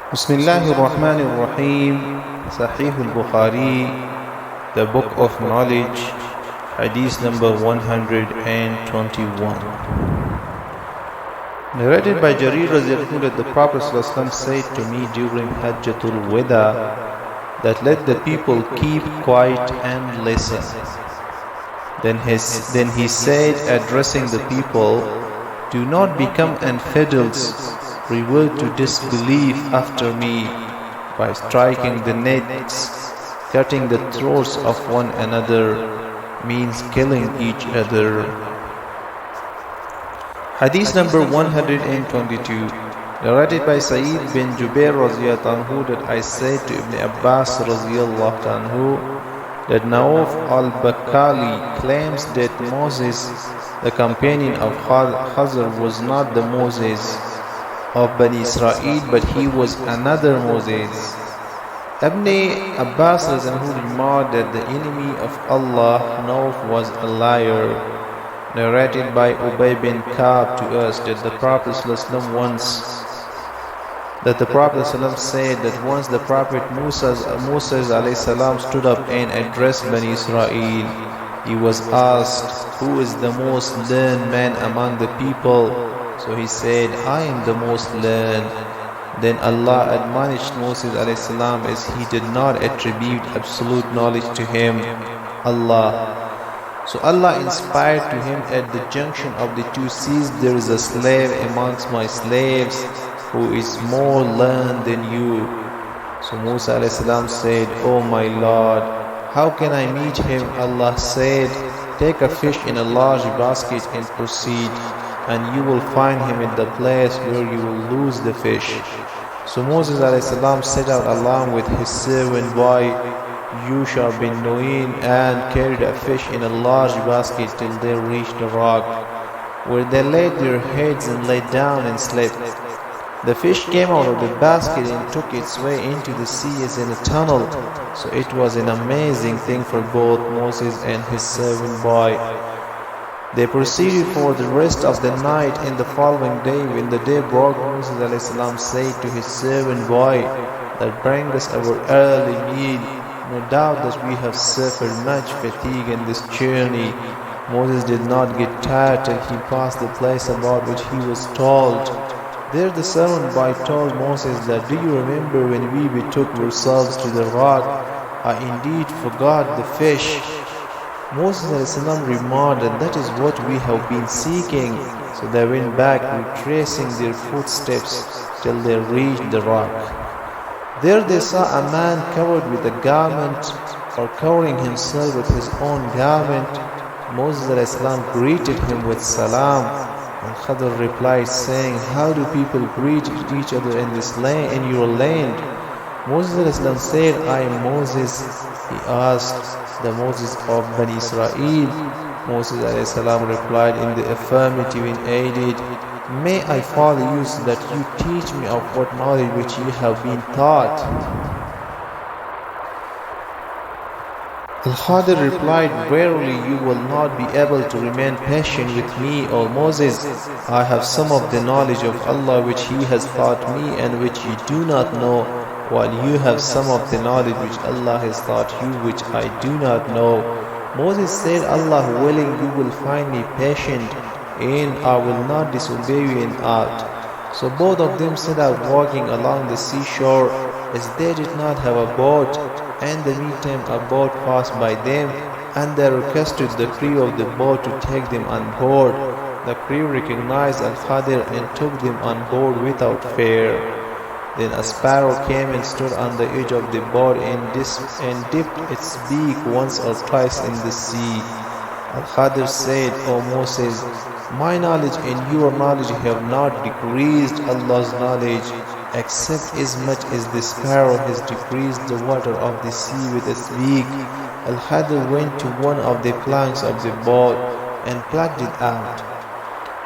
Bismillahir Rahmanir Rahim. Sahih Al-Bukhari, the Book of Knowledge, Hadith number 121. Narrated by Jarir radhiyallahu that the Prophet ﷺ said to me during Hajjatul Wada that let the people keep quiet and listen. Then he said, addressing the people, do not become infidels, revert to disbelief after me by striking the necks, cutting the throats of one another, means killing each other. Hadith number 122, narrated by Sa'id bin Jubair radhiyallahu anhu that I said to Ibn Abbas radhiyallahu anhu that Nauf al-Bakali claims that Moses, the companion of Khazr, was not the Moses of Bani Israel, but he was another Moses. Ibn Abbas remarked that the enemy of Allah, Nauf, was a liar. Narrated by Ubay bin Ka'b to us that the Prophet ﷺ said that once the Prophet Musa stood up and addressed Bani Israel, he was asked, who is the most learned man among the people? So he said, I am the most learned. Then Allah admonished Moses as he did not attribute absolute knowledge to him, Allah. So Allah inspired to him at the junction of the two seas, there is a slave amongst my slaves who is more learned than you. So Musa said, O my Lord, how can I meet him? Allah said, take a fish in a large basket and proceed, and you will find him in the place where you will lose the fish. So Moses set out along with his servant boy Yusha bin Nu'in and carried a fish in a large basket till they reached the rock, where they laid their heads and lay down and slept. The fish came out of the basket and took its way into the sea as in a tunnel. So it was an amazing thing for both Moses and his servant boy. They proceeded for the rest of the night, and the following day when the day broke, Moses said to his servant boy that bring us our early meal. No doubt that we have suffered much fatigue in this journey. Moses did not get tired till he passed the place about which he was told. There the servant boy told Moses that, do you remember when we betook ourselves to the rock? I indeed forgot the fish. Moses remarked that is what we have been seeking. So they went back, retracing their footsteps till they reached the rock. There they saw a man covered with a garment, or covering himself with his own garment. Moses greeted him with salam, and Khadr replied saying, how do people greet each other in this land, in your land? Moses said, I am Moses. He asked, the Moses of Bani Israel? Moses replied in the affirmative and added, may I follow you so that you teach me of what knowledge which you have been taught. Al-Khadr replied, verily you will not be able to remain patient with me, O Moses. I have some of the knowledge of Allah which He has taught me and which you do not know, while you have some of the knowledge which Allah has taught you which I do not know. Moses said, Allah willing, you will find me patient, and I will not disobey you in aught. So both of them set out walking along the seashore, as they did not have a boat, and the meantime a boat passed by them, and they requested the crew of the boat to take them on board. The crew recognized Al-Khadr and took them on board without fear. Then a sparrow came and stood on the edge of the boat and dipped its beak once or twice in the sea. Al-Khadr said, O Moses, my knowledge and your knowledge have not decreased Allah's knowledge, except as much as the sparrow has decreased the water of the sea with its beak. Al-Khadr went to one of the planks of the boat and plucked it out.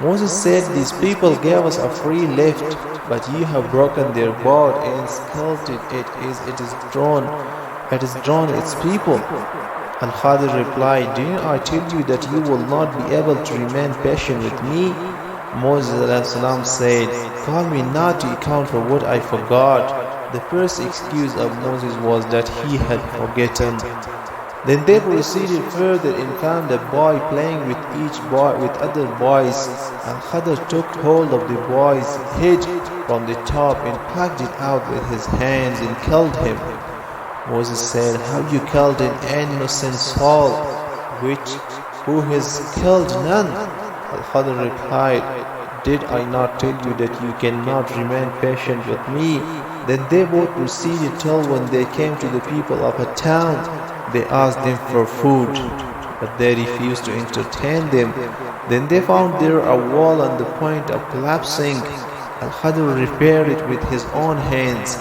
Moses said, these people gave us a free lift, but you have broken their boat and scalded it as it is drawn its people. Al-Khadr replied, didn't I tell you that you will not be able to remain patient with me? Moses said, call me not to account for what I forgot. The first excuse of Moses was that he had forgotten. Then they proceeded further and found a boy playing with other boys. Al-Khadr took hold of the boy's head from the top and plucked it out with his hands and killed him. Moses said, "Have you killed an innocent soul, who has killed none?" Al-Khadr replied, "Did I not tell you that you cannot remain patient with me?" Then they both proceeded till when they came to the people of a town. They asked them for food, but they refused to entertain them. Then they found there a wall on the point of collapsing. Al-Khadr repaired it with his own hands.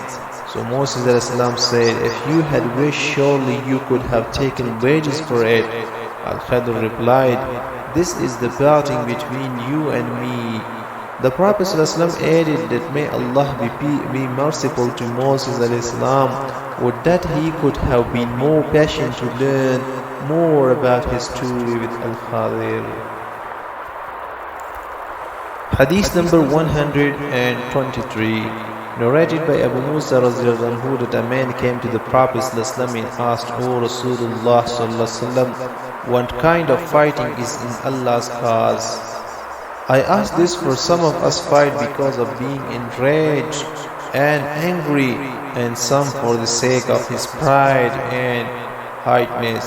So Moses said, "If you had wished, surely you could have taken wages for it." Al-Khadr replied, "This is the parting between you and me." The Prophet added that may Allah be merciful to Moses would that he could have been more patient to learn more about his story with Al-Khadr. Hadith number 123, narrated by Abu Musa anhu, that a man came to the Prophet and asked, "O Rasulullah sallallahu, what kind of fighting is in Allah's cause?" I ask this for some of us fight because of being enraged and angry, and some for the sake of his pride and highness.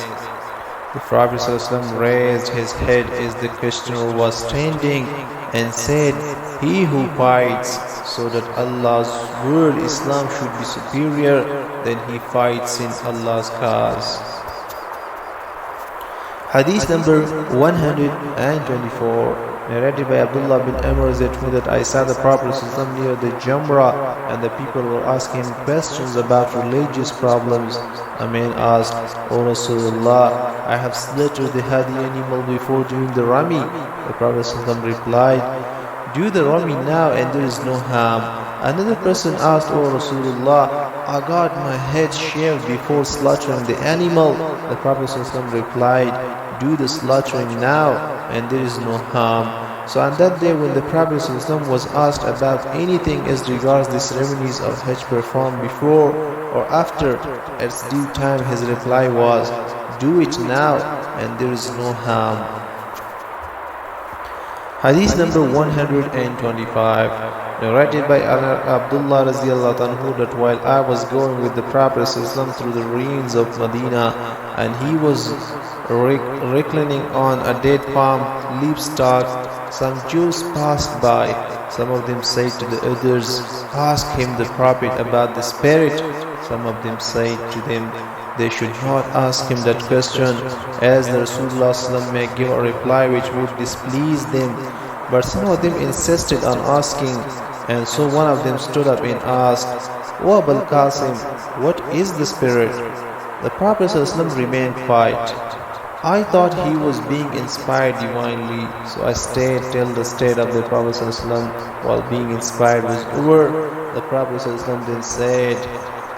The Prophet ﷺ raised his head as the questioner was standing and said, "He who fights so that Allah's word Islam should be superior, then he fights in Allah's cause." Hadith number 124, narrated by Abdullah bin Amr that I saw the Prophet near the Jamrah, and the people were asking questions about religious problems. A man asked, "O Rasulullah, I have slaughtered the hadi animal before doing the Rami." The Prophet replied, "Do the Rami now and there is no harm." Another person asked, "O Rasulullah, I got my head shaved before slaughtering the animal." The Prophet replied, "Do the slaughtering now and there is no harm." So on that day when the Prophet was asked about anything as regards the ceremonies of Hajj performed before or after, at due time his reply was, "Do it now and there is no harm." Hadith number 125, narrated by Abdullah anhu, that while I was going with the Prophet through the ruins of Medina, and he was reclining on a dead palm leaf stalk, some Jews passed by. Some of them said to the others, "Ask him, the Prophet, about the spirit." Some of them said to them, "They should not ask him that question, as the Rasulullah may give a reply which would displease them." But some of them insisted on asking, and so one of them stood up and asked, "O Abul Qasim, what is the spirit?" The Prophet remained quiet. I thought he was being inspired divinely, so I stayed till the state of the Prophet while being inspired was over. The Prophet then said,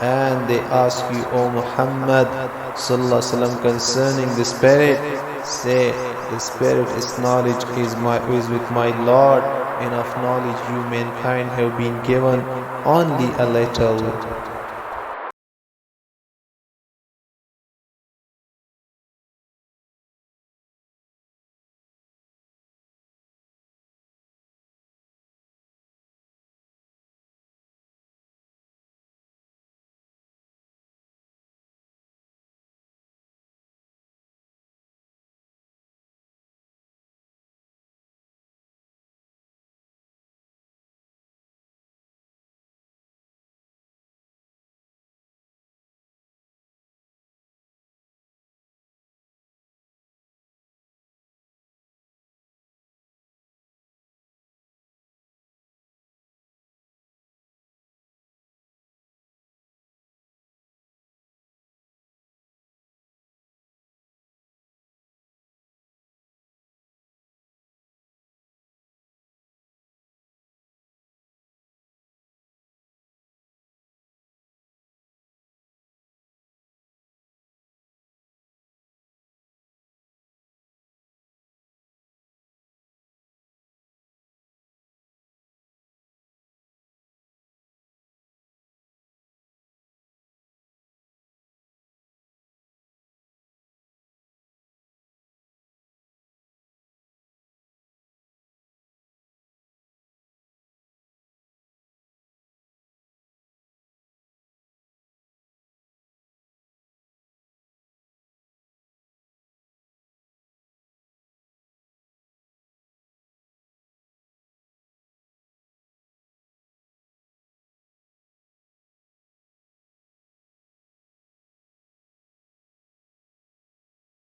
"And they ask you, O Muhammad concerning the spirit, say, the spirit is knowledge is with my Lord, and of knowledge you mankind have been given only a little."